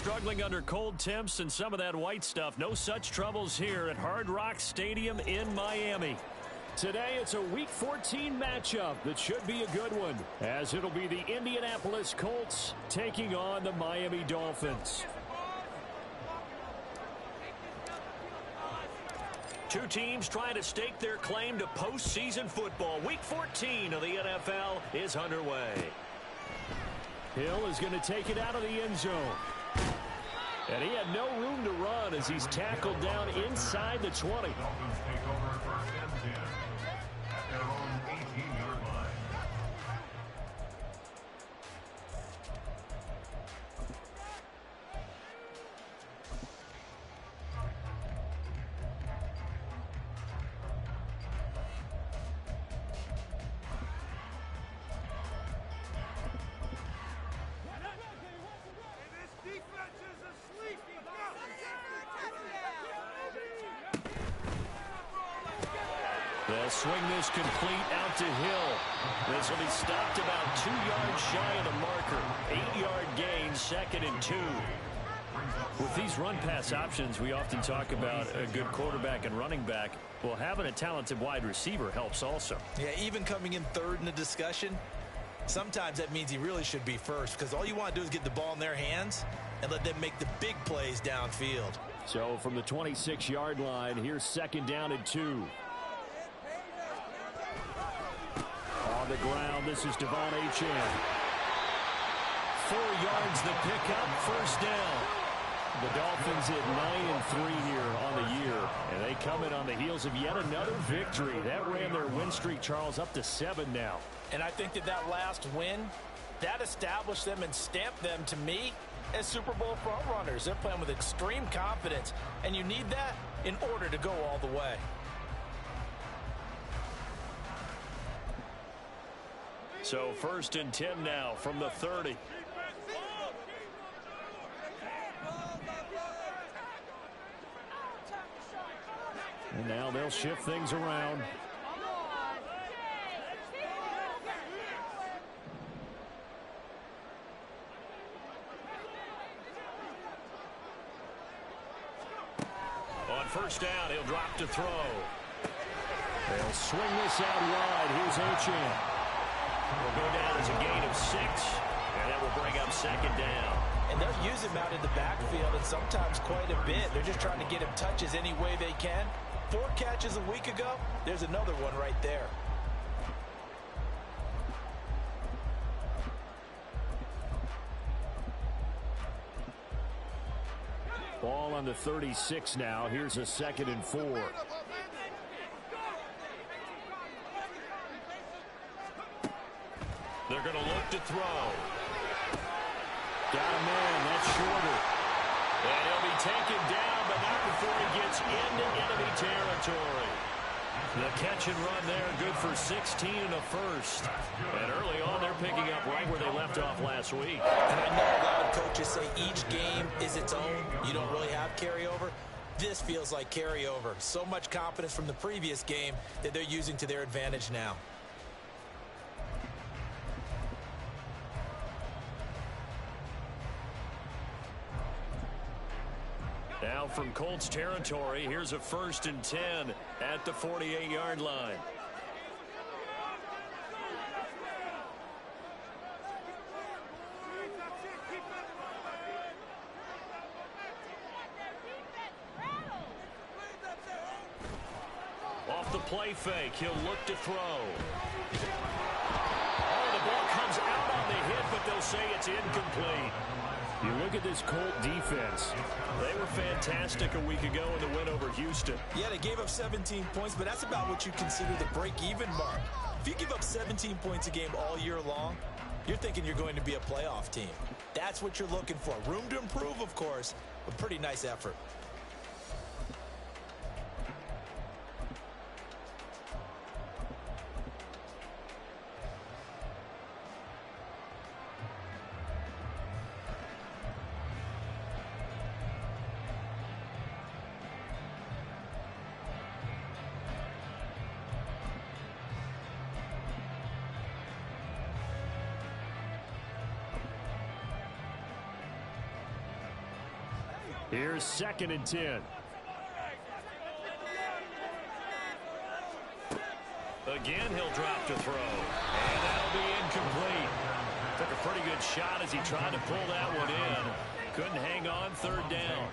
struggling under cold temps and some of that white stuff. No such troubles here at Hard Rock Stadium in Miami. Today, it's a Week 14 matchup that should be a good one, as it'll be the Indianapolis Colts taking on the Miami Dolphins. Two teams trying to stake their claim to postseason football. Week 14 of the NFL is underway. Hill is going to take it out of the end zone. And he had no room to run as he's tackled down inside the 20. Dolphins take over first and 10 at their own 18-yard line. They'll swing this complete out to Hill. This will be stopped about 2 yards shy of the marker. 8-yard gain, 2nd and 2. With these run-pass options, we often talk about a good quarterback and running back. Well, having a talented wide receiver helps also. Yeah, even coming in third in the discussion, sometimes that means he really should be first, because all you want to do is get the ball in their hands and let them make the big plays downfield. So from the 26-yard line, here's 2nd down and 2. On the ground, this is Devon Achane. 4 yards the pickup, first down. The Dolphins at 9-3 here on the year, and they come in on the heels of yet another victory. That ran their win streak, Charles, up to 7 now. And I think that last win, that established them and stamped them, to me, as Super Bowl frontrunners. They're playing with extreme confidence, and you need that in order to go all the way. So 1st and 10 now from the 30. And now they'll shift things around. On 1st down, he'll drop to throw. They'll swing this out wide. Here's Achane. Will go down as a gain of 6, and that will bring up 2nd down. And they'll use him out in the backfield, and sometimes quite a bit. They're just trying to get him touches any way they can. 4 catches a week ago, there's another one right there. Ball on the 36 now. Here's a 2nd and 4. They're going to look to throw. Got him in. That's shorter. And he'll be taken down, but not before he gets into enemy territory. The catch and run there, good for 16 and a first. And early on, they're picking up right where they left off last week. And I know a lot of coaches say each game is its own. You don't really have carryover. This feels like carryover. So much confidence from the previous game that they're using to their advantage now. Now from Colts territory, here's a 1st and 10 at the 48-yard line. Off the play fake, he'll look to throw. Oh, the ball comes out on the hit, but they'll say it's incomplete. You look at this Colt defense. They were fantastic a week ago in the win over Houston. Yeah, they gave up 17 points, but that's about what you consider the break-even mark. If you give up 17 points a game all year long, you're thinking you're going to be a playoff team. That's what you're looking for. Room to improve, of course, but pretty nice effort. Here's 2nd and 10. Again, he'll drop to throw. And that'll be incomplete. Took a pretty good shot as he tried to pull that one in. Couldn't hang on, 3rd down.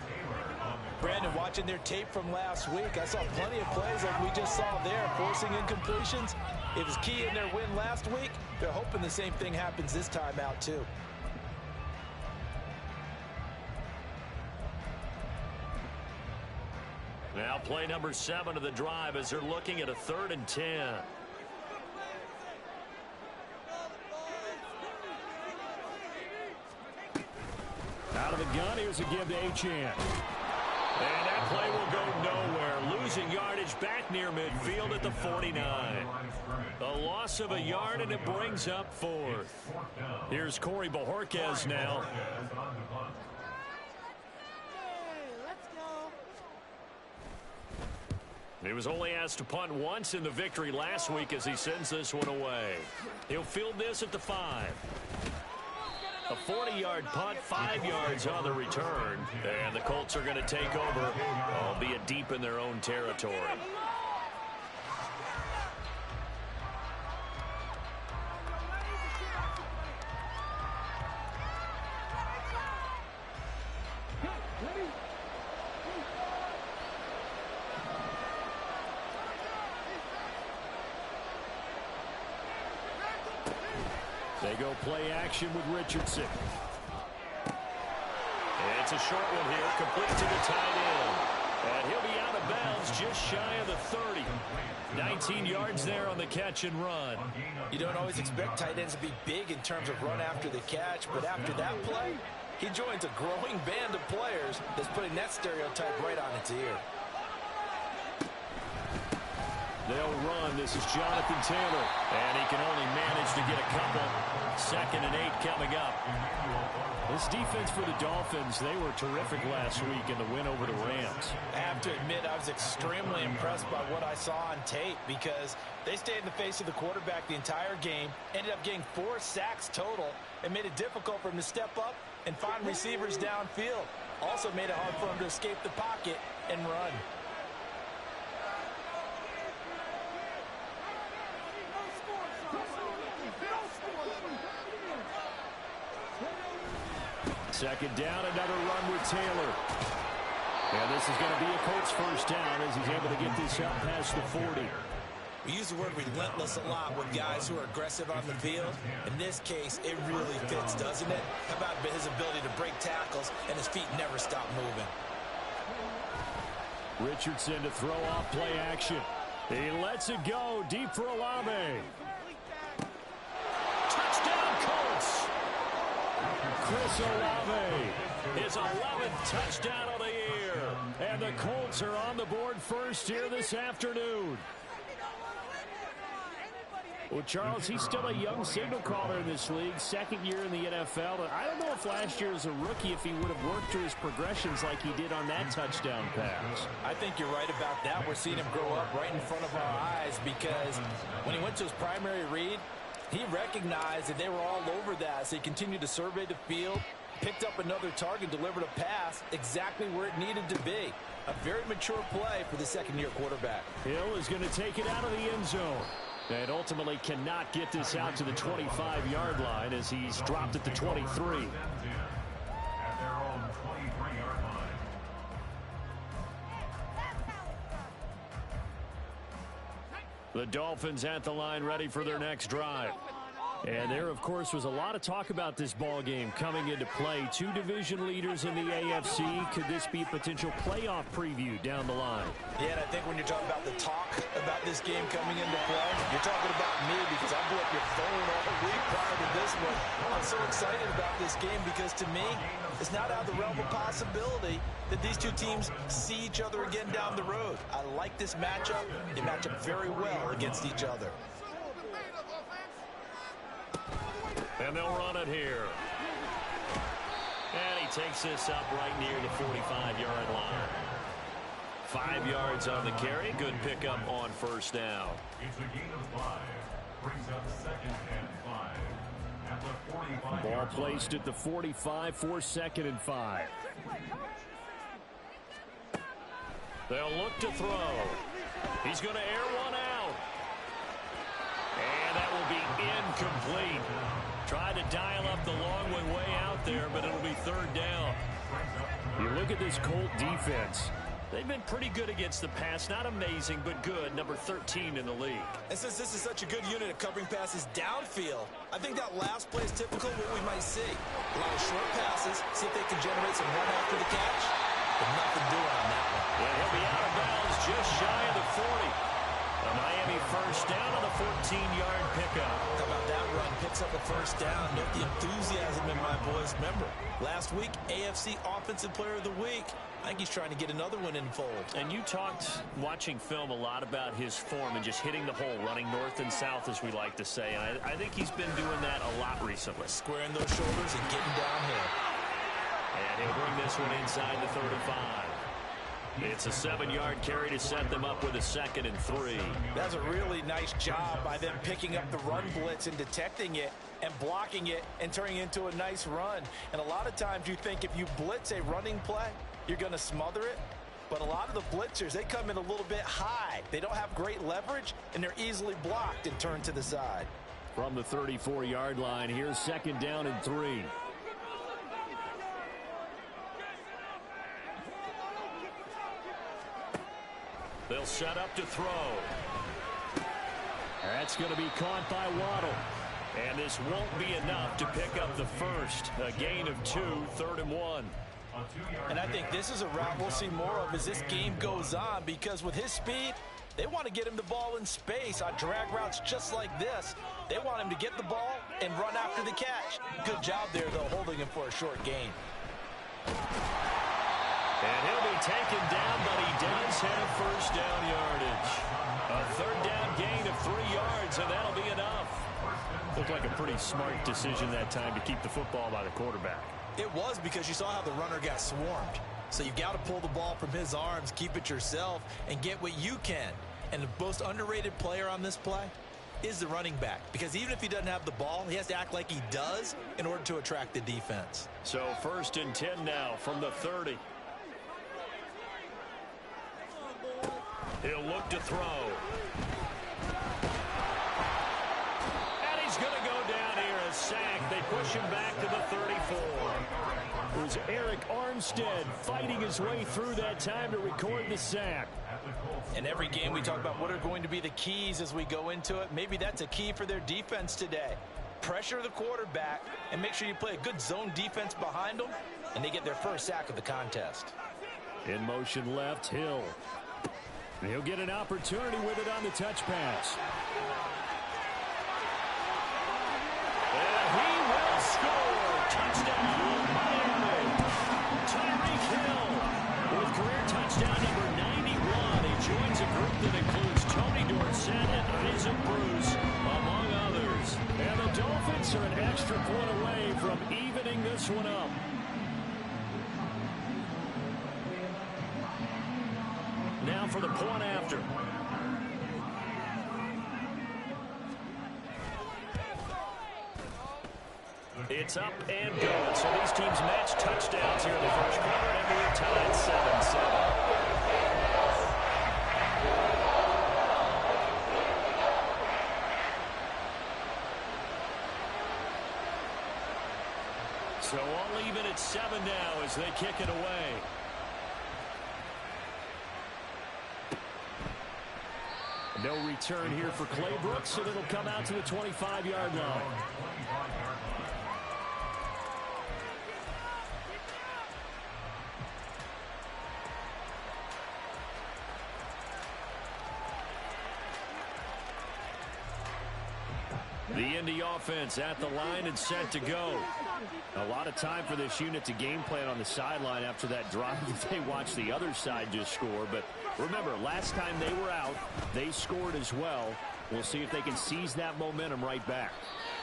Brandon, watching their tape from last week, I saw plenty of plays like we just saw there, forcing incompletions. It was key in their win last week. They're hoping the same thing happens this time out, too. Now play number 7 of the drive as they're looking at a 3rd and 10. Out of the gun, here's a give to Achane. And that play will go nowhere. Losing yardage back near midfield at the 49. A loss of a yard, and it brings up 4th. Here's Corey Bojorquez now. He was only asked to punt once in the victory last week as he sends this one away. He'll field this at the 5. A 40-yard punt, 5 yards on the return. And the Colts are going to take over, albeit deep in their own territory. They go play action with Richardson. It's a short one here, complete to the tight end. And he'll be out of bounds just shy of the 30. 19 yards there on the catch and run. You don't always expect tight ends to be big in terms of run after the catch, but after that play, he joins a growing band of players that's putting that stereotype right on its ear. They'll run. This is Jonathan Taylor. And he can only manage to get a couple. 2nd and 8 coming up. This defense for the Dolphins, they were terrific last week in the win over the Rams. I have to admit, I was extremely impressed by what I saw on tape because they stayed in the face of the quarterback the entire game, ended up getting 4 sacks total, and made it difficult for him to step up and find receivers downfield. Also made it hard for him to escape the pocket and run. Second down, another run with Taylor. And this is going to be a Colts first down as he's able to get this out past the 40. We use the word relentless a lot with guys who are aggressive on the field. In this case, it really fits, doesn't it? How about his ability to break tackles and his feet never stop moving? Richardson to throw off play action. He lets it go deep for Olave. Touchdown Colts! Chris Olave, his 11th touchdown of the year. And the Colts are on the board first here this afternoon. Well, Charles, he's still a young signal caller in this league, 2nd year in the NFL. And I don't know if last year as a rookie, if he would have worked through his progressions like he did on that touchdown pass. I think you're right about that. We're seeing him grow up right in front of our eyes because when he went to his primary read, he recognized that they were all over that, so he continued to survey the field, picked up another target, delivered a pass exactly where it needed to be. A very mature play for the 2nd-year quarterback. Hill is going to take it out of the end zone. And ultimately cannot get this out to the 25-yard line as he's dropped at the 23. At their own 23-yard line. The Dolphins at the line ready for their next drive. And there, of course, was a lot of talk about this ball game coming into play. 2 division leaders in the AFC. Could this be a potential playoff preview down the line? Yeah, and I think when you're talking about the talk about this game coming into play, you're talking about me because I blew up your phone all week prior to this one. I'm so excited about this game because to me, it's not out of the realm of possibility that these two teams see each other again down the road. I like this matchup. They match up very well against each other. And they'll run it here. And he takes this up right near the 45-yard line. 5 yards on the carry. Good pickup on first down. It's a gain of 5. Brings up 2nd and 5. At the 45. Ball placed at the 45 for 2nd and 5. They'll look to throw. He's going to air one out. And that will be incomplete. Tried to dial up the long way out there, but it'll be third down. You look at this Colt defense. They've been pretty good against the pass. Not amazing, but good. Number 13 in the league. And since this is such a good unit at covering passes downfield, I think that last play is typical of what we might see. A lot of short passes, see if they can generate some run after the catch. But nothing doing on that one. Yeah, he'll be out of bounds just shy of the 40. A Miami first down on a 14-yard pickup. How about that run? Picks up a first down. Note the enthusiasm in my voice. Remember, last week, AFC Offensive Player of the Week. I think he's trying to get another one in fold. And you talked, watching film, a lot about his form and just hitting the hole, running north and south, as we like to say. And I think he's been doing that a lot recently. Squaring those shoulders and getting downhill. And he'll bring this one inside the 35. It's a 7-yard carry to set them up with a 2nd and 3. That's a really nice job by them picking up the run blitz and detecting it and blocking it and turning it into a nice run. And a lot of times you think if you blitz a running play, you're going to smother it. But a lot of the blitzers, they come in a little bit high. They don't have great leverage, and they're easily blocked and turned to the side. From the 34-yard line, here's 2nd down and 3. They'll set up to throw. That's going to be caught by Waddle. And this won't be enough to pick up the first. A gain of 2, 3rd and 1. And I think this is a route we'll see more of as this game goes on, because with his speed, they want to get him the ball in space on drag routes just like this. They want him to get the ball and run after the catch. Good job there, though, holding him for a short gain. And he'll be taken down, but he does have first down yardage. A 3rd down gain of 3 yards, and that'll be enough. Looked like a pretty smart decision that time to keep the football by the quarterback. It was, because you saw how the runner got swarmed. So you got to pull the ball from his arms, keep it yourself, and get what you can. And the most underrated player on this play is the running back, because even if he doesn't have the ball, he has to act like he does in order to attract the defense. So 1st and 10 now from the 30. He'll look to throw. And he's going to go down here, a sack. They push him back to the 34. It was Eric Armstead fighting his way through that time to record the sack. In every game we talk about what are going to be the keys as we go into it. Maybe that's a key for their defense today. Pressure the quarterback and make sure you play a good zone defense behind them, and they get their first sack of the contest. In motion left, Hill. He'll get an opportunity with it on the touch pass. And he will score. Touchdown, Miami. Tyreek Hill with career touchdown number 91. He joins a group that includes Tony Dorsett and Isaac Bruce, among others. And the Dolphins are an extra point away from evening this one up. Now for the point after. It's up and going. So these teams match touchdowns here in the first quarter, and we're tied 7-7. So all even at 7 now as they kick it away. No return here for Claybrooks, and it'll come out to the 25-yard line. The Indy offense at the line and set to go. A lot of time for this unit to game plan on the sideline after that drive that they watched the other side just score. But remember, last time they were out, they scored as well. We'll see if they can seize that momentum right back.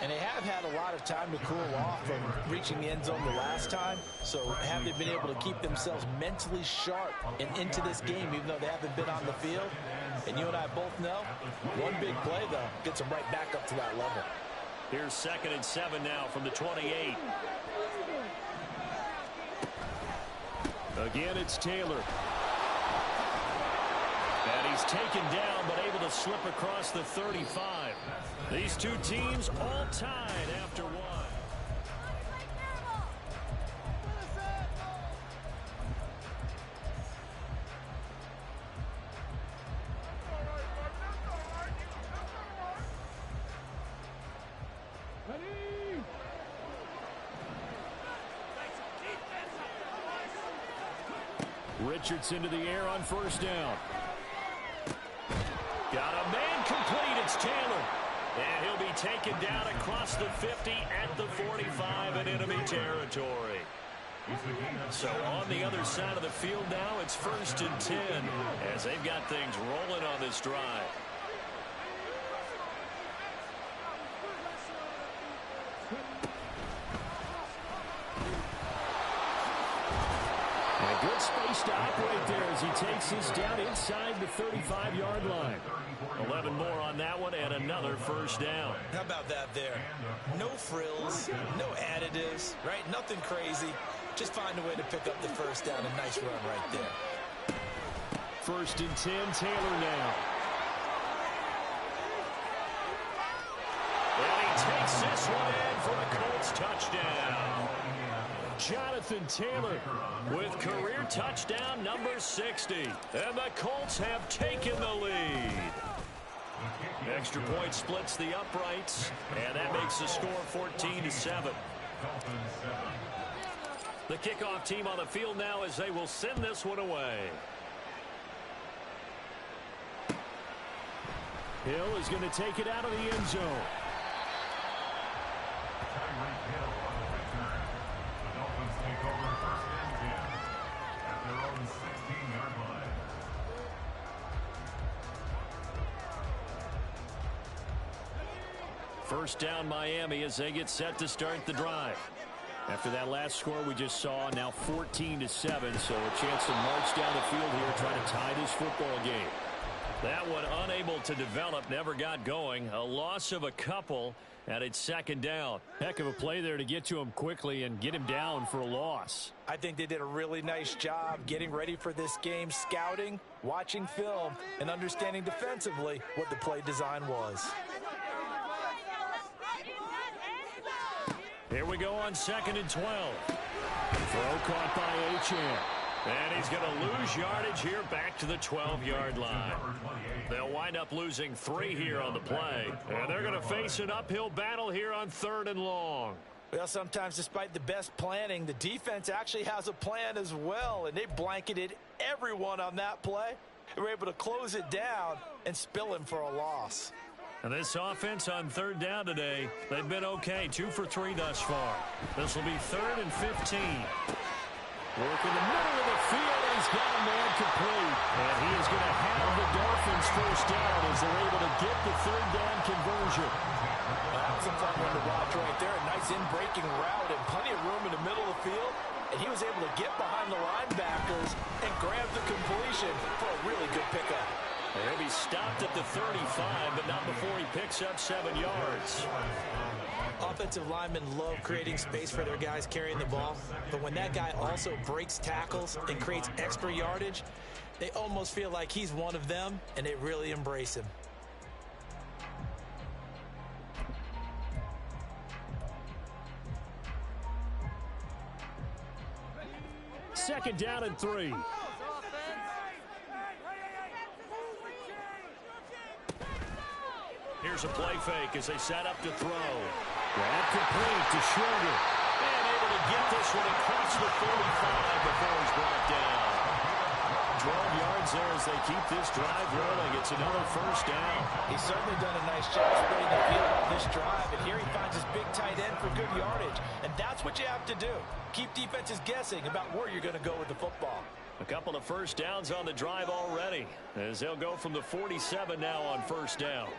And they have had a lot of time to cool off from reaching the end zone the last time. So have they been able to keep themselves mentally sharp and into this game, even though they haven't been on the field? And you and I both know, one big play, though, gets them right back up to that level. Here's 2nd and 7 now from the 28. Again, it's Taylor. And he's taken down, but able to slip across the 35. These two teams all tied after one. Richardson to the air on first down. Got a man complete. It's Taylor. And he'll be taken down across the 50 at the 45 in enemy territory. So on the other side of the field now, it's 1st and 10 as they've got things rolling on this drive. A good space to operate there as he takes this down inside the 35-yard line. 11 more on that one and another first down. How about that there? No frills, no additives, right? Nothing crazy. Just find a way to pick up the first down. A nice run right there. 1st and 10, Taylor now. And he takes this one in for a Colts touchdown. Jonathan Taylor with career touchdown number 60. And the Colts have taken the lead. Extra point splits the uprights, and that makes the score 14-7. The kickoff team on the field now as they will send this one away. Hill is going to take it out of the end zone. First down Miami as they get set to start the drive. After that last score we just saw, now 14-7, so a chance to march down the field here, try to tie this football game. That one unable to develop, never got going. A loss of a couple, and it's 2nd down. Heck of a play there to get to him quickly and get him down for a loss. I think they did a really nice job getting ready for this game, scouting, watching film, and understanding defensively what the play design was. Here we go on 2nd and 12. Throw caught by Achane. And he's going to lose yardage here back to the 12-yard line. They'll wind up losing 3 here on the play. And they're going to face an uphill battle here on 3rd and long. Well, sometimes despite the best planning, the defense actually has a plan as well. And they blanketed everyone on that play. They were able to close it down and spill him for a loss. And this offense on 3rd down today, they've been okay. 2 for 3 thus far. This will be 3rd and 15. Work in the middle of the field. He's got a man complete. And he is going to have the Dolphins first down as they're able to get the 3rd down conversion. That was a fun one to watch right there. A nice in-breaking route and plenty of room in the middle of the field. And he was able to get behind the linebackers and grab the completion for a really good pickup. He'll be stopped at the 35, but not before he picks up 7 yards. Offensive linemen love creating space for their guys carrying the ball, but when that guy also breaks tackles and creates extra yardage, they almost feel like he's one of them, and they really embrace him. Second down and 3. Here's a play fake as they set up to throw. Grab complete to Sugar. And able to get this one across the 45 before he's brought down. 12 yards there as they keep this drive rolling. It's another first down. He's certainly done a nice job spreading the field on this drive. And here he finds his big tight end for good yardage. And that's what you have to do. Keep defenses guessing about where you're going to go with the football. A couple of first downs on the drive already as they'll go from the 47 now on first down.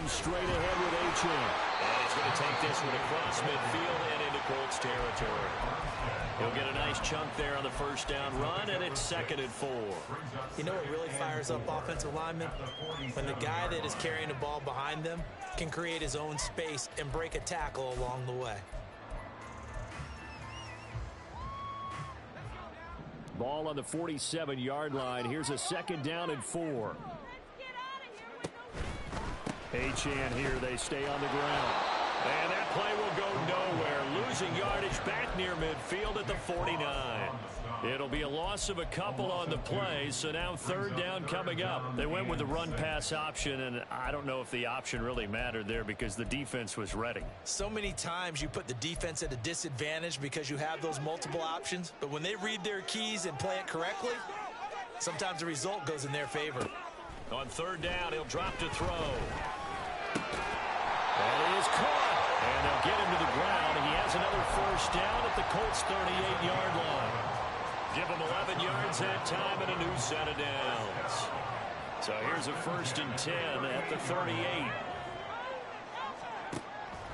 Straight ahead with Achane. And He's going to take this one across midfield and into Colts territory. He'll get a nice chunk there on the first down run, and it's 2nd and 4. You know what really fires up offensive linemen? When the guy that is carrying the ball behind them can create his own space and break a tackle along the way. Ball on the 47-yard line. Here's a 2nd down and 4. Achane here. They stay on the ground. And that play will go nowhere. Losing yardage back near midfield at the 49. It'll be a loss of a couple on the play, so now 3rd down coming up. They went with the run-pass option, and I don't know if the option really mattered there because the defense was ready. So many times you put the defense at a disadvantage because you have those multiple options, but when they read their keys and play it correctly, sometimes the result goes in their favor. On 3rd down, he'll drop to throw. And he is caught. And they'll get him to the ground. He has another 1st down at the Colts 38-yard line. Give him 11 yards that time and a new set of downs. So here's a 1st and 10 at the 38.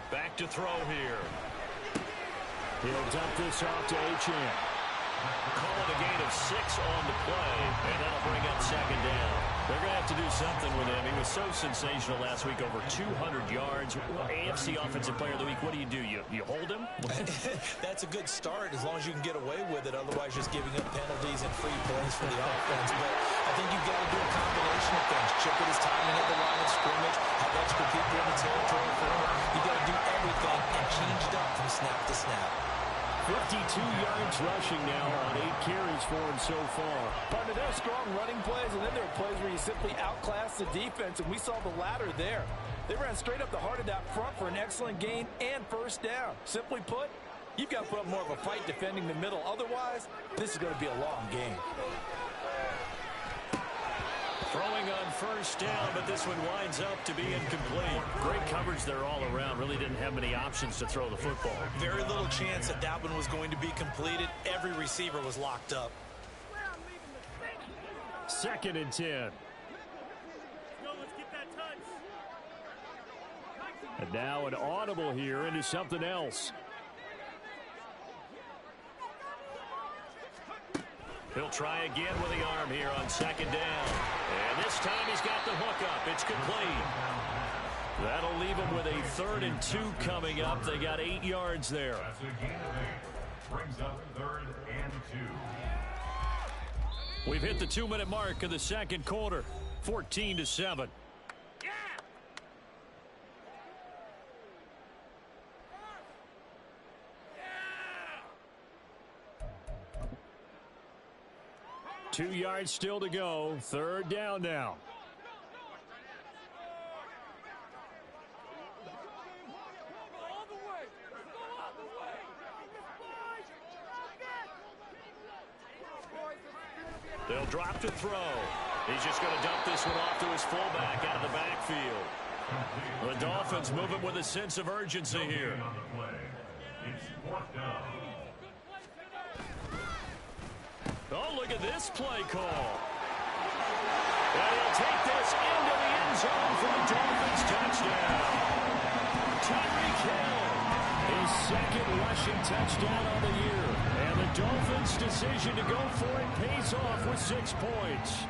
Back to throw here. He'll dump this off to Achane. Calling a gain of 6 on the play, and that'll bring up 2nd down. They're going to have to do something with him. He was so sensational last week, over 200 yards. AFC Offensive Player of the Week, what do? You hold him? That's a good start as long as you can get away with it. Otherwise, just giving up penalties and free plays for the offense. But I think you've got to do a combination of things. Chip it his timing at the line of scrimmage, have extra people in the territory for him. You've got to do everything and change it up from snap to snap. 52 yards rushing now on 8 carries for him so far. Partner, there are strong running plays, and then there are plays where you simply outclass the defense, and we saw the latter there. They ran straight up the heart of that front for an excellent gain and 1st down. Simply put, you've got to put up more of a fight defending the middle. Otherwise, this is going to be a long game. Throwing on 1st down, but this one winds up to be incomplete. Great coverage there all around. Really didn't have many options to throw the football. Very little chance that that one was going to be completed. Every receiver was locked up. 2nd and 10. And now an audible here into something else. He'll try again with the arm here on 2nd down. And this time he's got the hook up. It's complete. That'll leave him with a 3rd and 2 coming up. They got 8 yards there. That's a gain of 8. Brings up 3rd and 2. We've hit the 2-minute mark of the 2nd quarter. 14-7. Yeah! 2 yards still to go. 3rd down now. They'll drop to throw. He's just going to dump this one off to his fullback out of the backfield. The Dolphins moving with a sense of urgency here. It's 4th down. Oh, look at this play call. And he'll take this into the end zone for the Dolphins touchdown. Tyreek Hill, his 2nd rushing touchdown on the year. And the Dolphins' decision to go for it pays off with 6 points.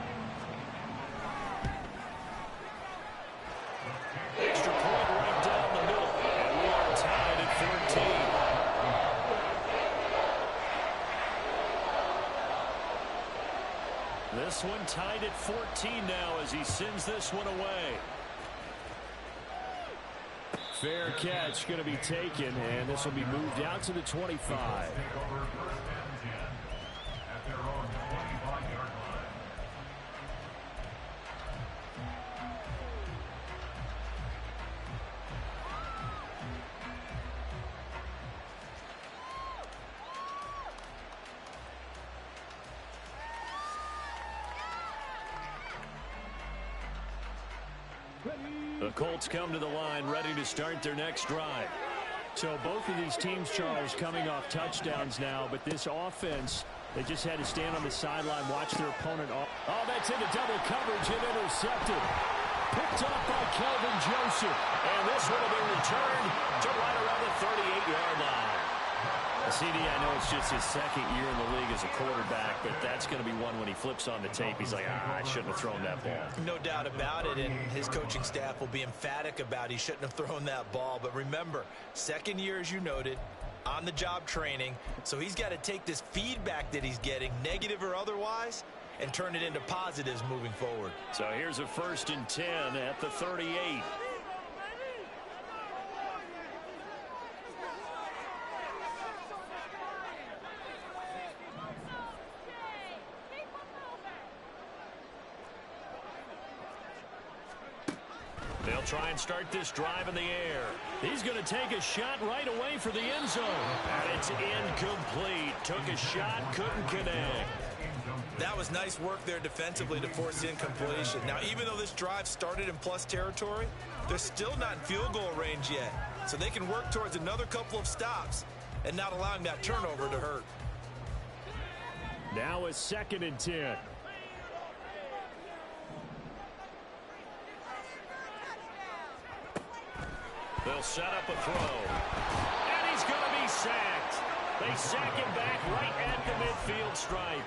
Extra point right down the middle. And we are tied at 14. This one tied at 14 now as he sends this one away. Fair catch going to be taken, and this will be moved out to the 25. Take over 1st and 10 at their own 25-yard line. The Colts come to the line ready to start their next drive. So both of these teams, Charles, coming off touchdowns now, but this offense, they just had to stand on the sideline, watch their opponent. Oh, that's into double coverage and intercepted. Picked up by Kelvin Joseph. And this one will be returned to right around the 38-yard line. CD, I know it's just his second year in the league as a quarterback, but that's going to be one when he flips on the tape. He's like, I shouldn't have thrown that ball. No doubt about it, and his coaching staff will be emphatic about he shouldn't have thrown that ball. But remember, second year, as you noted, on-the-job training, so he's got to take this feedback that he's getting, negative or otherwise, and turn it into positives moving forward. So here's a 1st and 10 at the 38. They'll try and start this drive in the air. He's going to take a shot right away for the end zone. And it's incomplete. Took a shot, couldn't connect. That was nice work there defensively to force incompletion. Now, even though this drive started in plus territory, they're still not in field goal range yet. So they can work towards another couple of stops and not allowing that turnover to hurt. Now a 2nd and 10. They'll set up a throw. And he's going to be sacked. They sack him back right at the midfield stripe.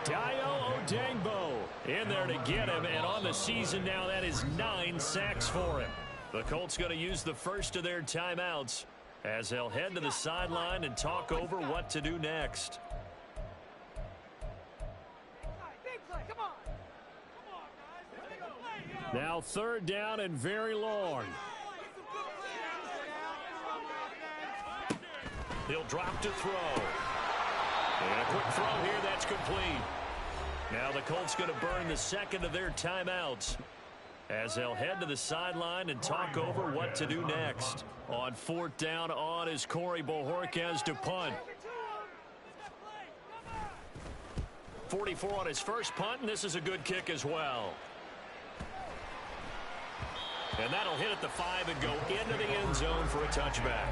Dayo Odeyingbo in there to get him. And on the season now, that is 9 sacks for him. The Colts going to use the first of their timeouts as they'll head to the sideline and talk over what to do next. Now 3rd down and very long. He'll drop to throw. And a quick throw here, that's complete. Now the Colts going to burn the second of their timeouts as they'll head to the sideline and talk over what to do next. On 4th down on is Corey Bojorquez to punt. 44 on his first punt, and this is a good kick as well. And that'll hit at the 5 and go into the end zone for a touchback.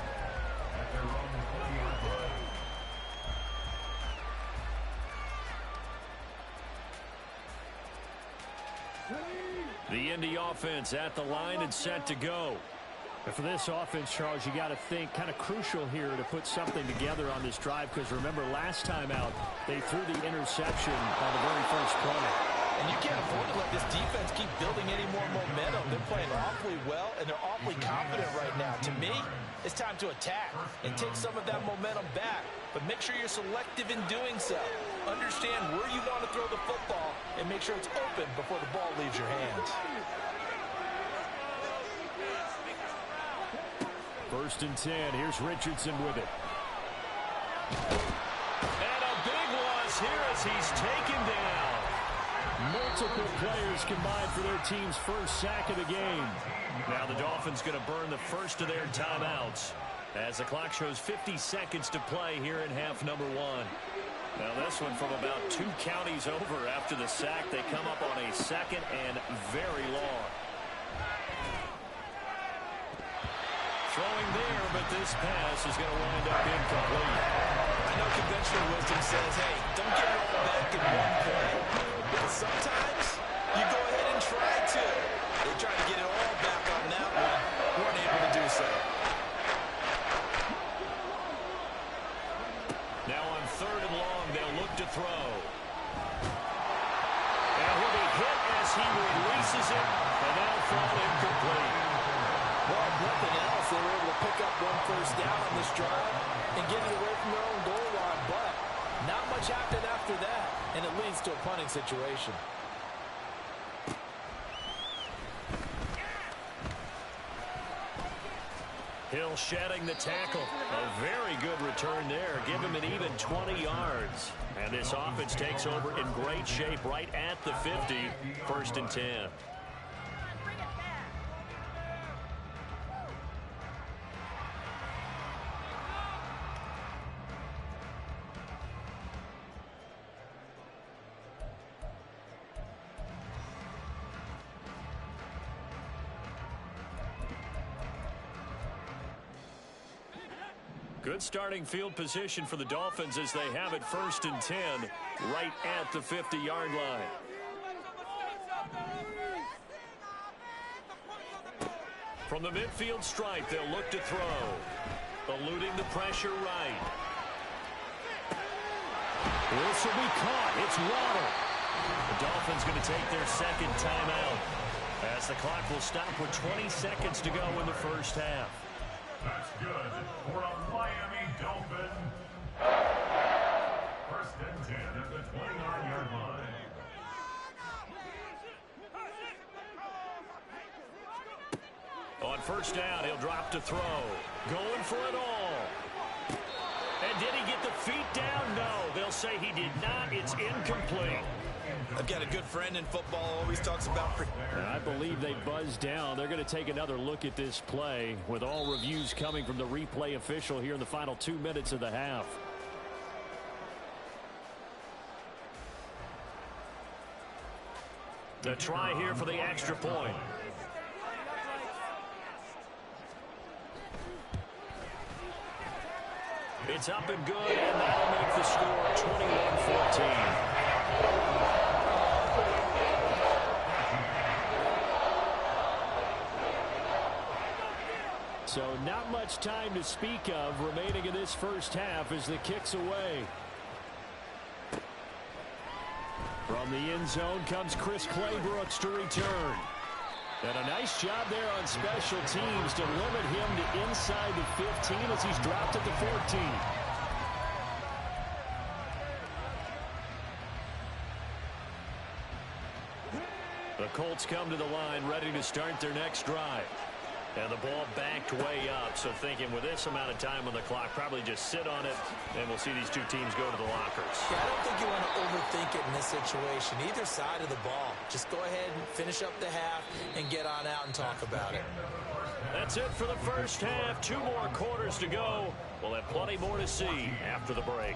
The Indy offense at the line and set to go. And for this offense, Charles, you got to think kind of crucial here to put something together on this drive, because remember last time out they threw the interception on the very first play. And you can't afford to let this defense keep building any more momentum. They're playing awfully well, and they're awfully confident right now. To me, it's time to attack and take some of that momentum back. But make sure you're selective in doing so. Understand where you want to throw the football and make sure it's open before the ball leaves your hands. 1st and 10. Here's Richardson with it. And a big loss here as he's taken down. Multiple players combined for their team's first sack of the game. Now the Dolphins going to burn the first of their timeouts as the clock shows 50 seconds to play here in half number 1. Now this one from about 2 counties over after the sack. They come up on a 2nd and very long. Throwing there, but this pass is going to wind up incomplete. I know conventional wisdom says, hey, don't get it all back in one play. But sometimes you go ahead and try to. They tried to get it all back on that one. Weren't able to do so. Now on 3rd and long, they'll look to throw. And he'll be hit as he releases it, and that'll fall incomplete. Well, if nothing else, they were able to pick up 1 first down on this drive and get it away from their own goal line. But not much happened after that, and it leads to a punting situation. Hill shedding the tackle. A very good return there. Give him an even 20 yards. And this offense takes over in great shape right at the 50. 1st and 10. Good starting field position for the Dolphins as they have it 1st and 10 right at the 50-yard line. From the midfield stripe, they'll look to throw. Eluding the pressure right. This will be caught. It's Waddle. The Dolphins going to take their second timeout as the clock will stop with 20 seconds to go in the first half. That's good for a Miami Dolphin. First and 10 at the 29-yard line. On first down, he'll drop to throw. Going for it all. And did he get the feet down? No. They'll say he did not. It's incomplete. I've got a good friend in football, always talks about... I believe they buzzed down. They're going to take another look at this play with all reviews coming from the replay official here in the final 2 minutes of the half. The try here for the extra point. It's up and good, and that'll make the score 21-14. So not much time to speak of remaining in this first half as the kick's away. From the end zone comes Chris Claybrooks to return. And a nice job there on special teams to limit him to inside the 15 as he's dropped at the 14. The Colts come to the line ready to start their next drive. And the ball backed way up, so thinking with this amount of time on the clock, probably just sit on it, and we'll see these two teams go to the lockers. Yeah, I don't think you want to overthink it in this situation, either side of the ball. Just go ahead and finish up the half and get on out and talk about it. That's it for the first half. 2 more quarters to go. We'll have plenty more to see after the break.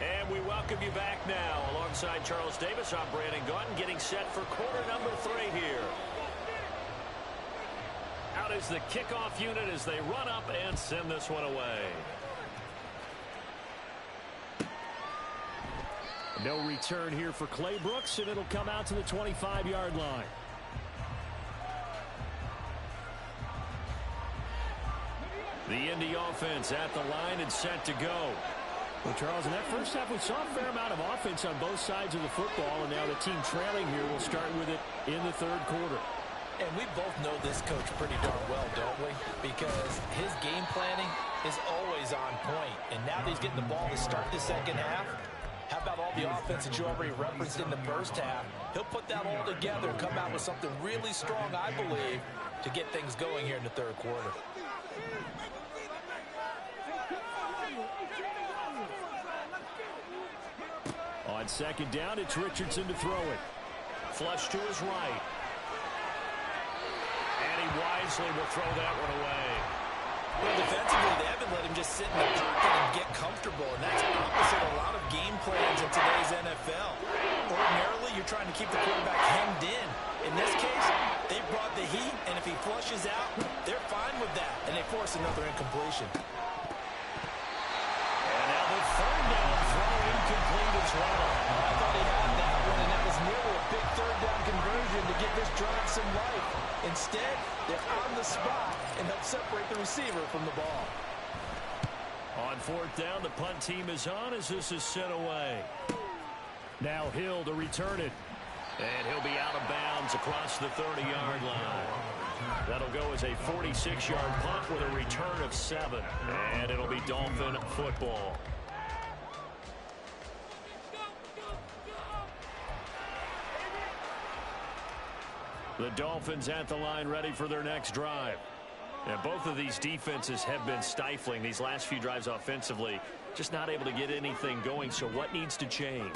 And we welcome you back now. Alongside Charles Davis, I'm Brandon Gaudin, getting set for quarter number 3 here. Out is the kickoff unit as they run up and send this one away. No return here for Claybrooks, and it'll come out to the 25-yard line. The Indy offense at the line and set to go. Well, Charles, in that first half, we saw a fair amount of offense on both sides of the football, and now the team trailing here will start with it in the third quarter. And we both know this coach pretty darn well, don't we? Because his game planning is always on point. And now that he's getting the ball to start the second half, how about all the offense that you already referenced in the first half? He'll put that all together and come out with something really strong, I believe, to get things going here in the third quarter. On second down, it's Richardson to throw it. Flush to his right. And he wisely will throw that one away. Well, defensively, they haven't let him just sit in the pocket and get comfortable, and that's opposite a lot of game plans in today's NFL. Ordinarily, you're trying to keep the quarterback hemmed in. In this case, they brought the heat, and if he flushes out, they're fine with that, and they force another incompletion. And now the third down throw incomplete as well. I thought he had that one, and that was nearly a big third down conversion to give this drive some life. Instead, they're on the spot and help separate the receiver from the ball. On fourth down, the punt team is on as this is sent away. Now Hill to return it. And he'll be out of bounds across the 30-yard line. That'll go as a 46-yard punt with a return of 7. And it'll be Dolphin football. The Dolphins at the line ready for their next drive. And both of these defenses have been stifling these last few drives offensively. Just not able to get anything going, so what needs to change?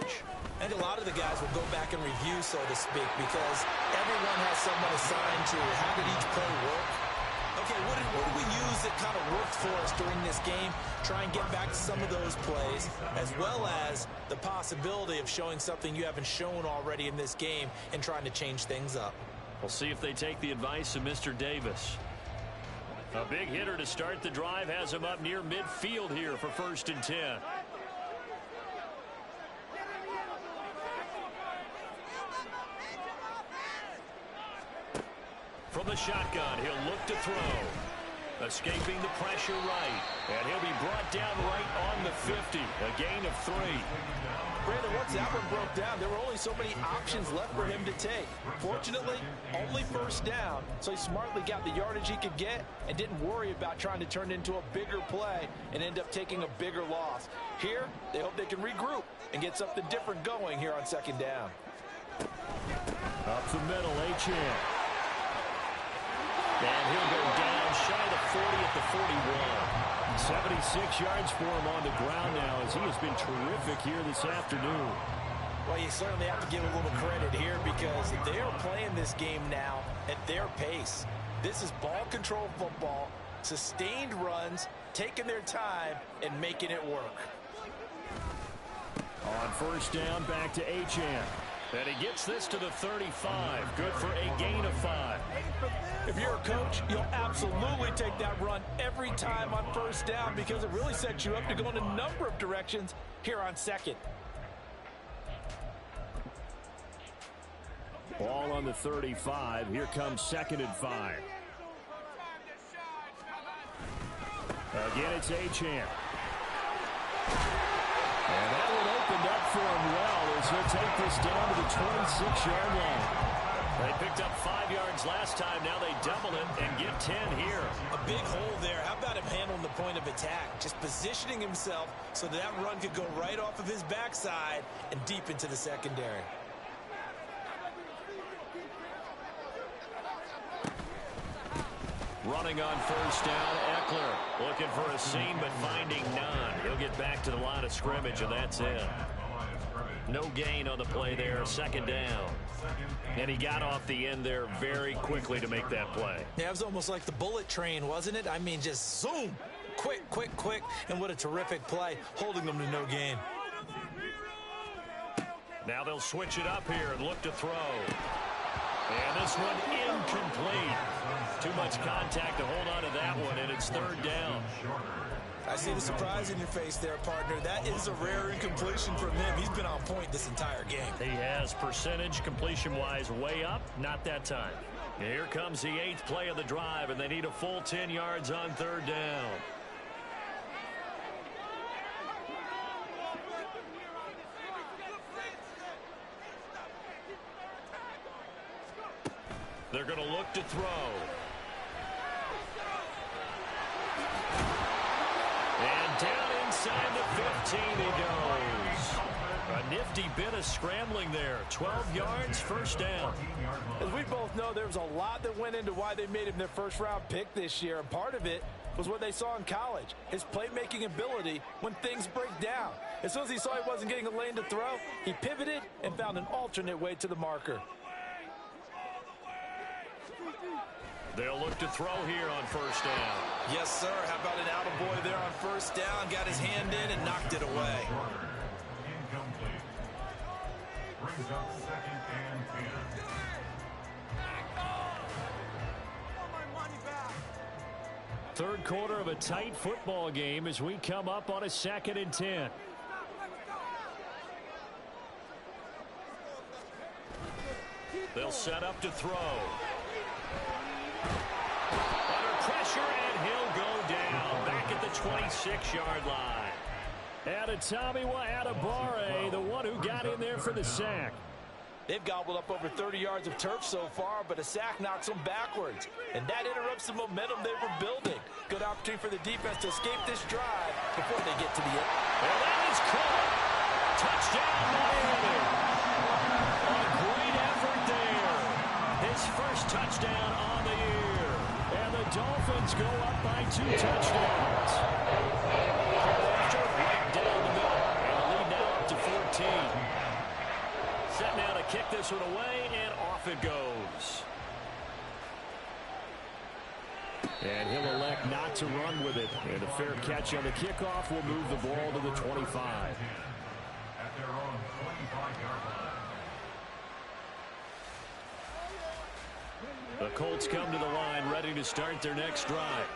I think a lot of the guys will go back and review, so to speak, because everyone has someone assigned to how did each play work. Okay, what did we use that kind of worked for us during this game? Try and get back to some of those plays, as well as the possibility of showing something you haven't shown already in this game and trying to change things up. We'll see if they take the advice of Mr. Davis. A big hitter to start the drive has him up near midfield here for 1st and 10. From the shotgun, he'll look to throw. Escaping the pressure right. And he'll be brought down right on the 50. A gain of 3. Brandon, once that one broke down, there were only so many options left for him to take. Fortunately, only 1st down, so he smartly got the yardage he could get and didn't worry about trying to turn it into a bigger play and end up taking a bigger loss. Here, they hope they can regroup and get something different going here on 2nd down. Up the middle, Achane. And he'll go down shy of the 40 at the 41. 76 yards for him on the ground now as he has been terrific here this afternoon. Well, you certainly have to give a little credit here because they are playing this game now at their pace. This is ball control football, sustained runs, taking their time, and making it work. On 1st down, back to Achane. And he gets this to the 35. Good for a gain of 5. If you're a coach, you'll absolutely take that run every time on 1st down because it really sets you up to go in a number of directions here on 2nd. Ball on the 35. Here comes 2nd and 5. Again, it's Achane. And that one opened up for him well as he'll take this down to the 26-yard line. They picked up 5 yards last time. Now they double it and get 10 here. A big hole there. How about him handling the point of attack? Just positioning himself so that run could go right off of his backside and deep into the secondary. Running on 1st down, Ekeler looking for a seam but finding none. He'll get back to the line of scrimmage, and that's it. No gain on the play there, 2nd down. And he got off the end there very quickly to make that play. Yeah, it was almost like the bullet train, wasn't it? I mean, just zoom, quick, quick, quick, and what a terrific play, holding them to no gain. Now they'll switch it up here and look to throw. And this one incomplete. Too much contact to hold on to that one, and it's 3rd down. I see the surprise in your face there, partner. That is a rare incompletion from him. He's been on point this entire game. He has percentage completion-wise way up, not that time. Here comes the 8th play of the drive, and they need a full 10 yards on 3rd down. They're going to look to throw. And down inside the 15 he goes. A nifty bit of scrambling there. 12 yards, 1st down. As we both know, there was a lot that went into why they made him their 1st-round pick this year, and part of it was what they saw in college, his playmaking ability when things break down. As soon as he saw he wasn't getting a lane to throw, he pivoted and found an alternate way to the marker. They'll look to throw here on 1st down. Yes, sir. How about an attaboy there on 1st down? Got his hand in and knocked it away. Incomplete. Brings up 2nd and 10. Third quarter of a tight football game as we come up on a 2nd and 10. They'll set up to throw. Under pressure, and he'll go down back at the 26-yard line. Adetomiwa Adebawore, the one who got in there for the sack. They've gobbled up over 30 yards of turf so far, but a sack knocks them backwards. And that interrupts the momentum they were building. Good opportunity for the defense to escape this drive before they get to the end. And that is caught. Touchdown, Miami. A great effort there. His 1st touchdown on the year. And the Dolphins go up by 2 touchdowns. Right down the middle. And the lead now up to 14. Set now to kick this one away, and off it goes. And he'll elect not to run with it. And a fair catch on the kickoff will move the ball to the 25. At their own 25-yard line. The Colts come to the line ready to start their next drive.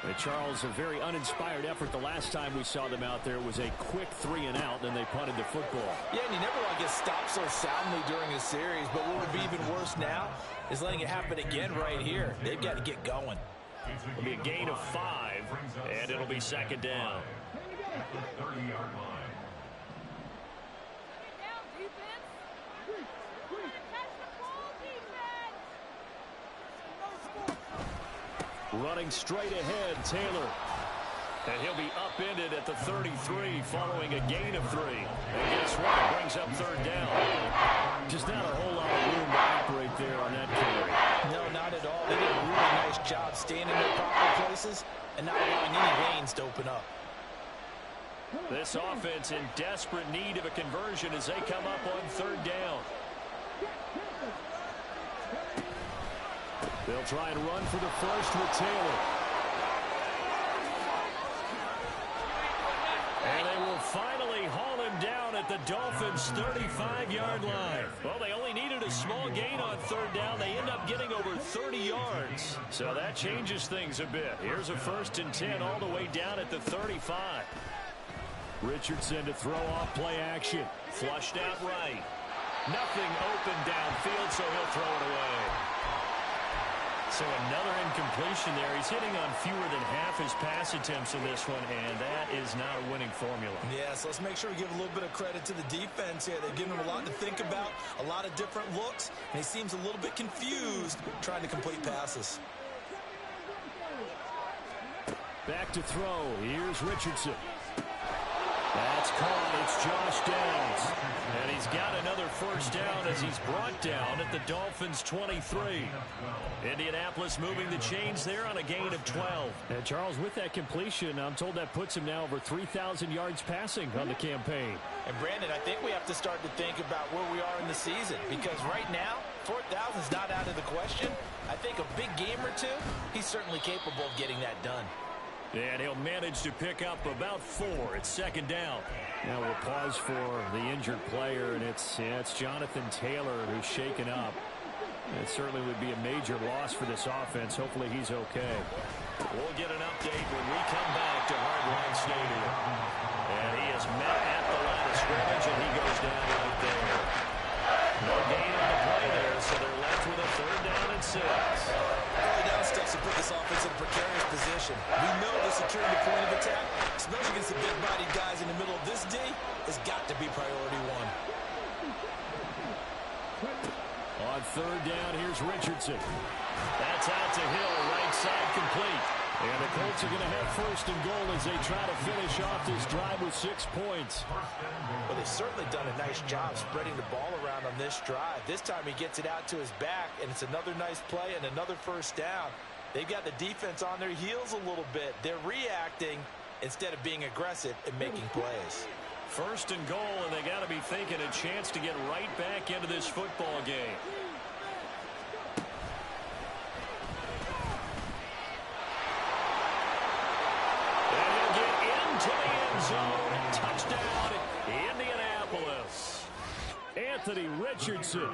And Charles, a very uninspired effort the last time we saw them out there. It was a quick 3-and-out, then they punted the football. Yeah, and you never want to get stopped so soundly during a series, but what would be even worse now is letting it happen again right here. They've got to get going. It'll be a gain of 5, and it'll be second down. At the 30-yard line. Running straight ahead, Taylor. And he'll be upended at the 33 following a gain of 3. And guess what? It brings up third down. Just not a whole lot of room to operate there on that carry. No, not at all. They did a really nice job staying in their proper places and not allowing any lanes to open up. This offense in desperate need of a conversion as they come up on third down. They'll try and run for the first with Taylor. And they will finally haul him down at the Dolphins' 35-yard line. Well, they only needed a small gain on third down. They end up getting over 30 yards. So that changes things a bit. Here's a 1st and 10 all the way down at the 35. Richardson to throw off play action. Flushed out right. Nothing open downfield, so he'll throw it away. So another incompletion there. He's hitting on fewer than half his pass attempts in this one, and that is not a winning formula. Yeah, so let's make sure we give a little bit of credit to the defense here. They've given him a lot to think about, a lot of different looks, and he seems a little bit confused trying to complete passes. Back to throw. Here's Richardson. That's caught. It's Josh Downs. And he's got another first down as he's brought down at the Dolphins' 23. Indianapolis moving the chains there on a gain of 12. And Charles, with that completion, I'm told that puts him now over 3,000 yards passing on the campaign. And Brandon, I think we have to start to think about where we are in the season, because right now, 4,000 is not out of the question. I think a big game or two, he's certainly capable of getting that done. And he'll manage to pick up about 4. It's second down. Now we'll pause for the injured player, and it's Jonathan Taylor who's shaken up. It certainly would be a major loss for this offense. Hopefully he's okay. We'll get an update when we come back to Hard Rock Stadium. And he is met at the line of scrimmage, and he goes down right there. No gain on the play there, so they're left with a 3rd down and 6. Early down steps to put this offense in a precarious position. We know that securing the point of attack, especially against the big-bodied guys in the middle of this D, has got to be priority 1. On 3rd down, here's Richardson. That's out to Hill, right side complete. And the Colts are going to have 1st and goal as they try to finish off this drive with 6 points. Well, they've certainly done a nice job spreading the ball around on this drive. This time he gets it out to his back, and it's another nice play and another 1st down. They've got the defense on their heels a little bit. They're reacting instead of being aggressive and making plays. 1st and goal, and they got to be thinking a chance to get right back into this football game. And he'll get into the end zone. Touchdown, Indianapolis. Anthony Richardson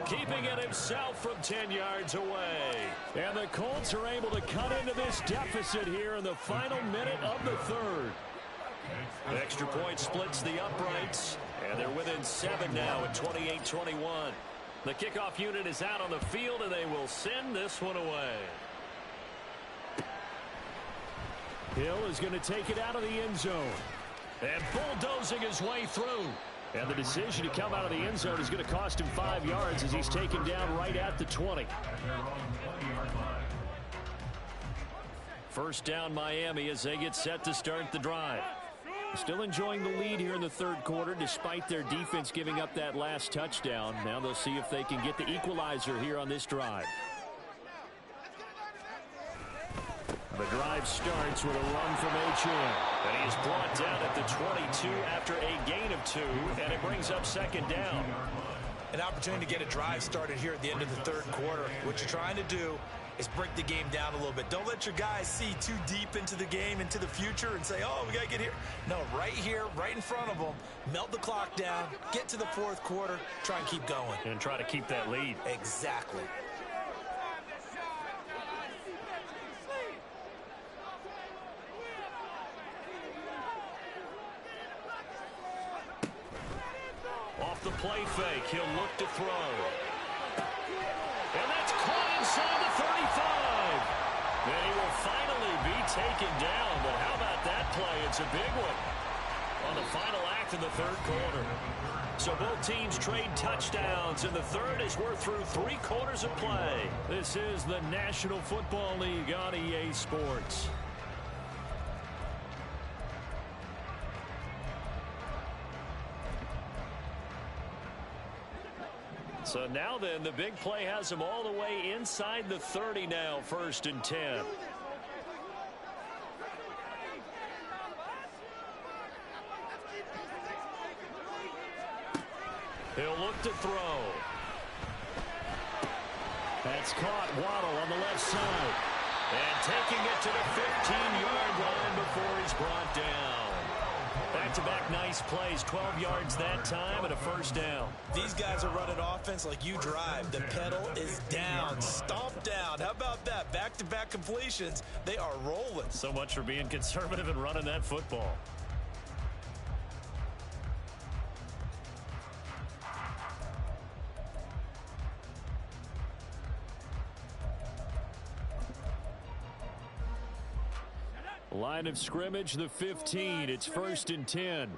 keeping it himself from 10 yards away. And the Colts are able to cut into this deficit here in the final minute of the 3rd. Extra point splits the uprights, and they're within 7 now at 28-21. The kickoff unit is out on the field, and they will send this one away. Hill is going to take it out of the end zone. And bulldozing his way through. And the decision to come out of the end zone is going to cost him 5 yards as he's taken down right at the 20. 1st down Miami as they get set to start the drive. Still enjoying the lead here in the 3rd quarter despite their defense giving up that last touchdown. Now they'll see if they can get the equalizer here on this drive. The drive starts with a run from H.M. And he is brought down at the 22 after a gain of 2, and it brings up 2nd down. An opportunity to get a drive started here at the end of the 3rd quarter. What you're trying to do is break the game down a little bit. Don't let your guys see too deep into the game, into the future, and say, oh, we got to get here. No, right here, right in front of them, melt the clock down, get to the fourth quarter, try and keep going. And try to keep that lead. Exactly. Off the play fake, he'll look to throw. And that's caught inside the 35. And he will finally be taken down. But how about that play? It's a big one on the final act in the third quarter. So both teams trade touchdowns in the third as we're through 3 quarters of play. This is the National Football League on EA Sports. So now then, the big play has them all the way inside the 30 now, 1st and 10. He'll look to throw. That's caught. Waddle on the left side. And taking it to the 15-yard line before he's brought down. Back-to-back nice plays, 12 yards that time and a first down. These guys are running offense like you drive. The pedal is down, stomp down. How about that? Back-to-back completions. They are rolling. So much for being conservative and running that football. Line of scrimmage, the 15. It's 1st and 10. On the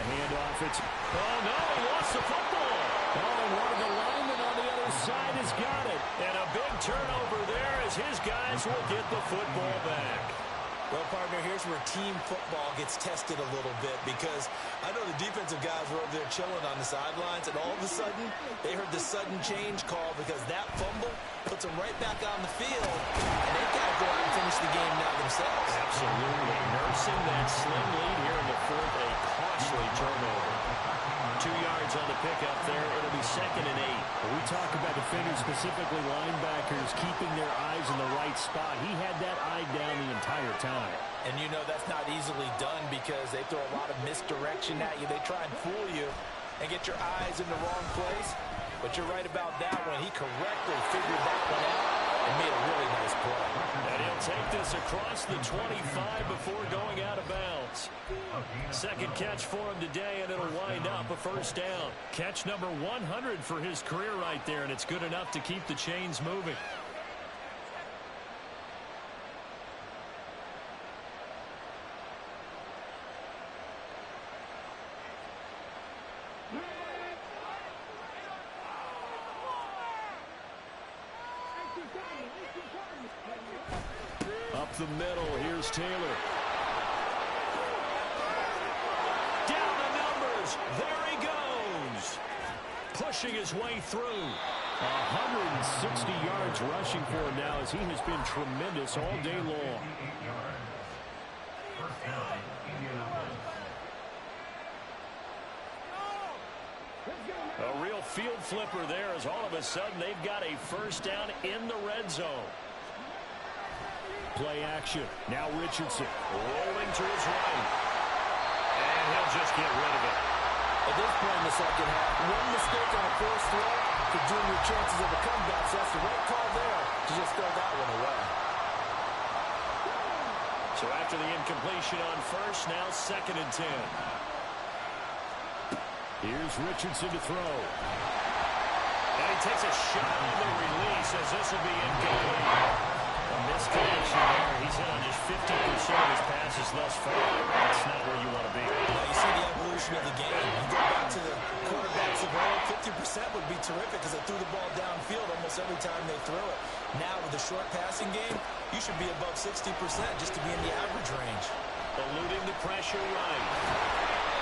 handoff, it's... Oh, no, he lost the football. Oh, and one of the linemen on the other side has got it. And a big turnover there as his guys will get the football back. Well, partner, here's where team football gets tested a little bit because I know the defensive guys were over there chilling on the sidelines, and all of a sudden, they heard the sudden change call because that fumble puts them right back on the field, and they've got to go out and finish the game now themselves. Absolutely. Nursing that slim lead here in the fourth, a costly turnover. 2 yards on the pickup there. It'll be 2nd and 8. We talk about defenders, specifically linebackers, keeping their eyes in the right spot. He had that eye down the entire time. And you know that's not easily done because they throw a lot of misdirection at you. They try and fool you and get your eyes in the wrong place. But you're right about that one. He correctly figured that one out and made a really nice play. And he'll take this across the 25 before going out of bounds. Second catch for him today, and it'll wind up a first down. Catch number 100 for his career right there, and it's good enough to keep the chains moving. Up the middle, here's Taylor. Down the numbers, there he goes. Pushing his way through. 160 yards rushing for him now as he has been tremendous all day long. A real field flipper there as all of a sudden they've got a first down in the red zone. Play action. Now Richardson rolling to his right. And he'll just get rid of it. At this point in the second half, one mistake on a first throw could doom your chances of a comeback. So that's the right call there to just throw that one away. So after the incompletion on first, now 2nd and 10. Here's Richardson to throw. And he takes a shot on the release as this will be incomplete. A misconnection there. He's hit on just 50% of his passes thus far. That's not where you want to be. Well, you see the evolution of the game. You go back to the quarterbacks of old, 50% would be terrific because they threw the ball downfield almost every time they threw it. Now with the short passing game, you should be above 60% just to be in the average range. Eluding the pressure right.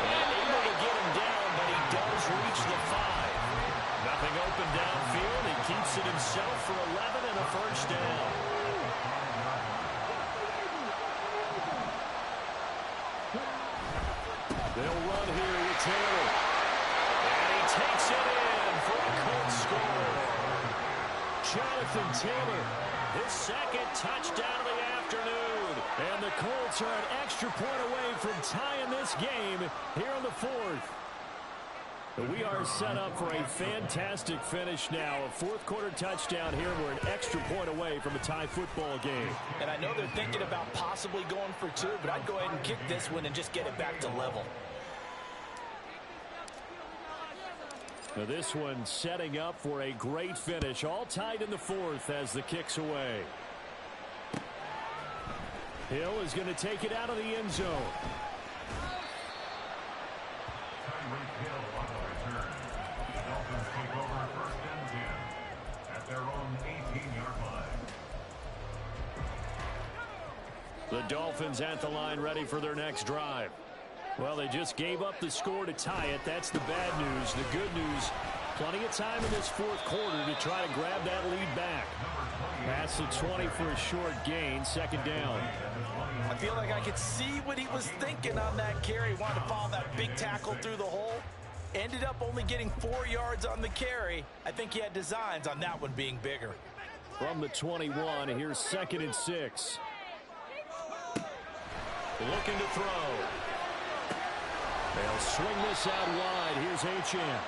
And able to get him down, but he does reach the 5. Nothing open downfield. He keeps it himself for 11 and a first down. They'll run here with Taylor. And he takes it in for a Colts score. Jonathan Taylor. His second touchdown of the afternoon. And the Colts are an extra point away from tying this game here in the fourth. We are set up for a fantastic finish now. A fourth-quarter touchdown here. We're an extra point away from a tie football game. And I know they're thinking about possibly going for two, but I'd go ahead and kick this one and just get it back to level. Now this one setting up for a great finish. All tied in the fourth as the kick's away. Hill is going to take it out of the end zone. Tyreek Hill on the return. The Dolphins take over 1st and 10 at their own 18-yard line. The Dolphins at the line ready for their next drive. Well, they just gave up the score to tie it. That's the bad news. The good news, plenty of time in this fourth quarter to try to grab that lead back. Pass the 20 for a short gain, second down. I feel like I could see what he was thinking on that carry. Wanted to follow that big tackle through the hole. Ended up only getting 4 yards on the carry. I think he had designs on that one being bigger. From the 21, here's 2nd and 6. Looking to throw. They'll swing this out wide. Here's Achane.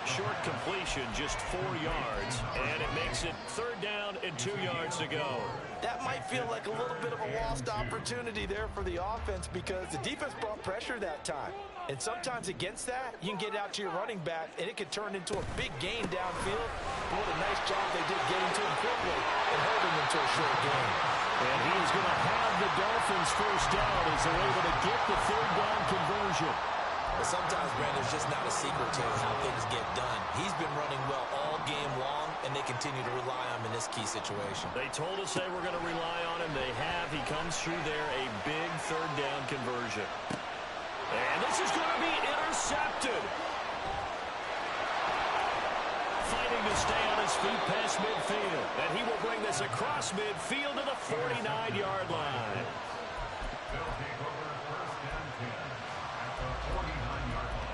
Short completion, just 4 yards, and it makes it 3rd down and 2 yards to go. That might feel like a little bit of a lost opportunity there for the offense because the defense brought pressure that time. And sometimes against that, you can get out to your running back, and it could turn into a big gain downfield. What a nice job they did getting to him quickly and holding him to a short gain. And he is going to have the Dolphins first down as they're able to get the 3rd down conversion. But sometimes, Brandon, there's just not a secret to how things get done. He's been running well all game long, and they continue to rely on him in this key situation. They told us they were going to rely on him. They have. He comes through there, a big 3rd down conversion. And this is going to be intercepted. Fighting to stay on his feet past midfield. And he will bring this across midfield to the 49-yard line. They'll take over 1st and 10 at the 49-yard line.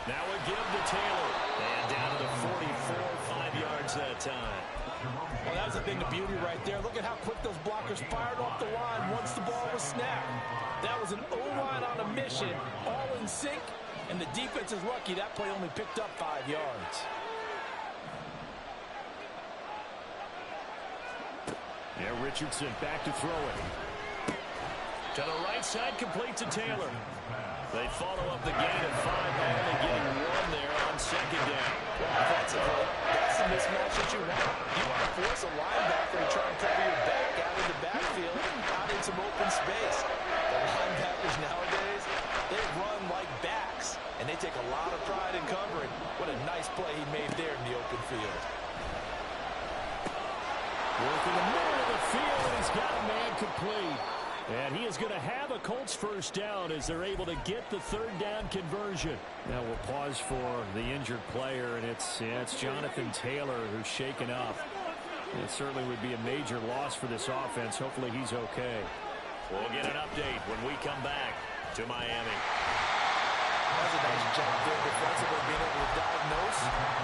Now a give to Taylor. And down to the 44, 5 yards that time. Well, that was a thing of beauty right there. Look at how quick those blockers fired off the line once the ball was snapped. That was an O-line on a mission, all in sync, and the defense is lucky that play only picked up 5 yards. Yeah, Richardson back to throw it. To the right side, complete to Taylor. They follow up the gain of 5, only getting 1 there on 2nd down. Offensively, that's the mismatch that you want. You want to force a linebacker to try and cover your back out of the backfield, out in some open space. The linebackers nowadays, they run like backs, and they take a lot of pride in covering. What a nice play he made there in the open field. Working the middle of the field, and he's got a man complete. And he is going to have a Colts first down as they're able to get the 3rd down conversion. Now we'll pause for the injured player, and it's Jonathan Taylor who's shaken up. It certainly would be a major loss for this offense. Hopefully he's okay. We'll get an update when we come back to Miami. That was a nice job there defensively, being able to diagnose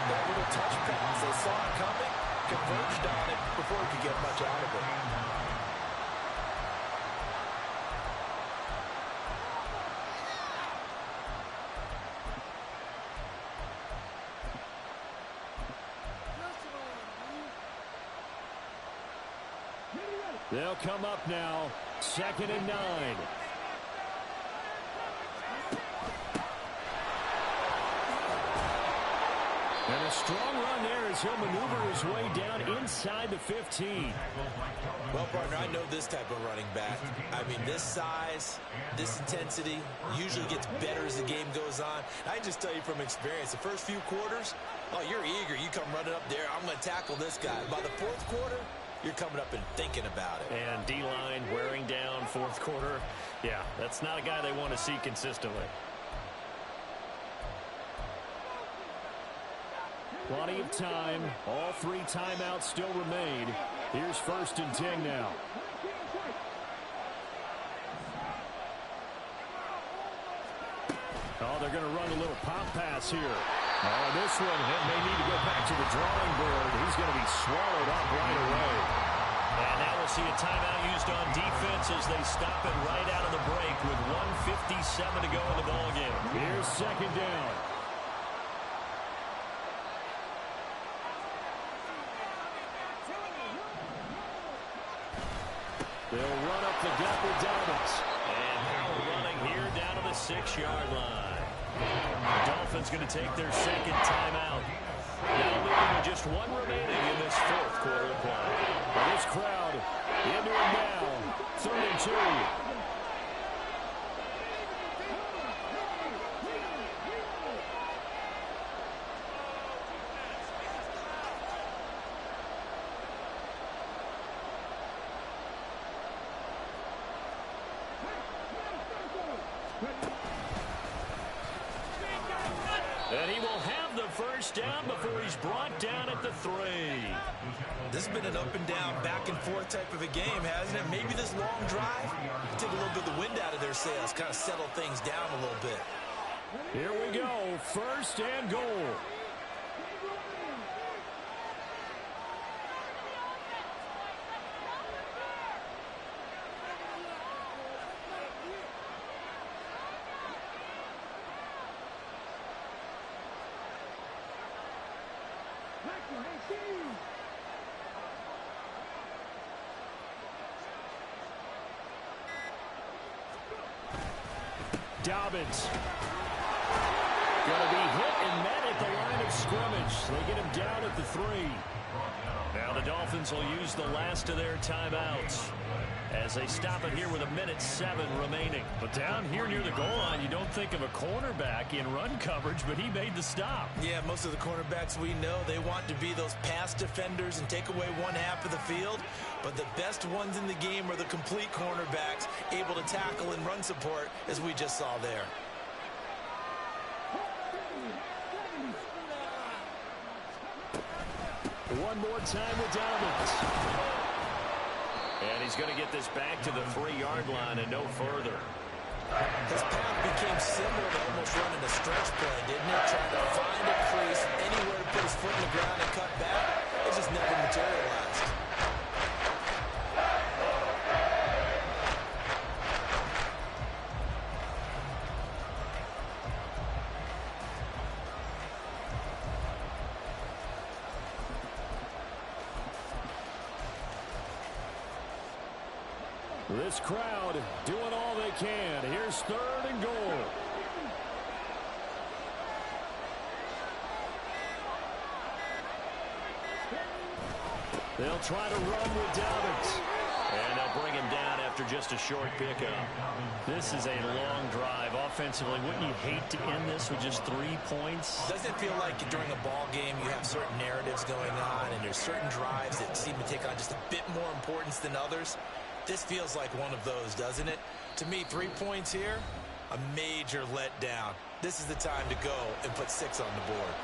that little touch pass. They saw it coming, converged on it before he could get much out of it. They'll come up now, 2nd and 9. And a strong run there as he'll maneuver his way down inside the 15. Well, partner, I know this type of running back. I mean, this size, this intensity usually gets better as the game goes on. I can just tell you from experience, the first few quarters, oh, you're eager. You come running up there, I'm going to tackle this guy. By the 4th quarter, you're coming up and thinking about it. And D-line wearing down 4th quarter. Yeah, that's not a guy they want to see consistently. Plenty of time. All 3 timeouts still remain. Here's 1st and 10 now. Oh, they're going to run a little pop pass here. Oh, this one may need to go back to the drawing board. He's going to be swallowed up right away. And now we'll see a timeout used on defense as they stop it right out of the break with 1:57 to go in the ballgame. Here's 2nd down. They'll run up the gut with Dobbins. And power running here down to the 6-yard line. The Dolphins going to take their 2nd timeout. Now moving with just 1 remaining in this 4th quarter of play. Well, this crowd into it now. 3rd and 2. And he will have the 1st down before he's brought down at the 3. This has been an up and down, back and forth type of a game, hasn't it? Maybe this long drive take a little bit of the wind out of their sails, kind of settle things down a little bit. Here we go. 1st and goal. Dobbins. Going to be hit and met at the line of scrimmage. They get him down at the 3. Now the Dolphins will use the last of their timeouts as they stop it here with 1:07 remaining. But down here near the goal line, you don't think of a cornerback in run coverage, but he made the stop. Yeah, most of the cornerbacks we know, they want to be those pass defenders and take away 1/2 of the field. But the best ones in the game are the complete cornerbacks, able to tackle and run support, as we just saw there. One more time with Dobbins. And he's going to get this back to the 3-yard line and no further. His path became similar to almost running a stretch play, didn't it? Trying to find a crease, anywhere to put his foot in the ground and cut back. It just never materialized. This crowd doing all they can. Here's 3rd and goal. They'll try to run with Dobbins. And they'll bring him down after just a short pickup. This is a long drive offensively. Wouldn't you hate to end this with just 3 points? Doesn't it feel like during a ball game you have certain narratives going on and there's certain drives that seem to take on just a bit more importance than others? This feels like one of those, doesn't it? To me, 3 points here, a major letdown. This is the time to go and put 6 on the board.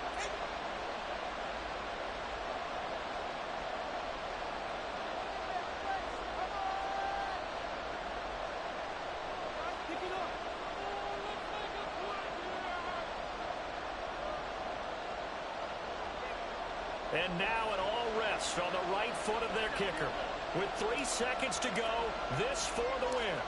And now it all rests on the right foot of their kicker. With 3 seconds to go, this for the win.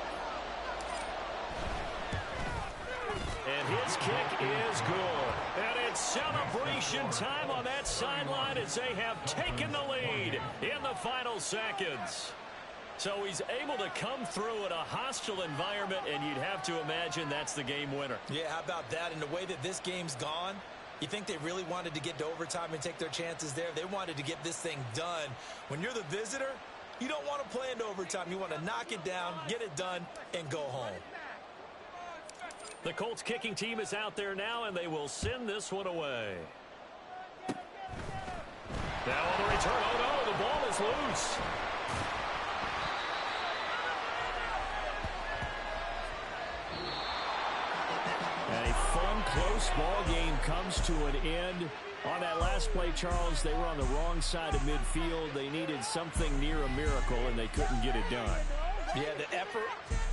And his kick is good. And it's celebration time on that sideline as they have taken the lead in the final seconds. So he's able to come through in a hostile environment, and you'd have to imagine that's the game winner. Yeah, how about that? In the way that this game's gone, you think they really wanted to get to overtime and take their chances there? They wanted to get this thing done. When you're the visitor, you don't want to play into overtime. You want to knock it down, get it done, and go home. The Colts kicking team is out there now, and they will send this one away. Now on the return, oh no, the ball is loose. A fun, close ball game comes to an end. On that last play, Charles, they were on the wrong side of midfield. They needed something near a miracle, and they couldn't get it done. Yeah, the effort,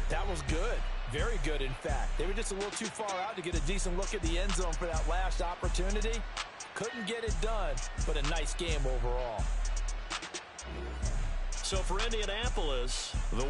that was good. Very good, in fact. They were just a little too far out to get a decent look at the end zone for that last opportunity. Couldn't get it done, but a nice game overall. So for Indianapolis, the win.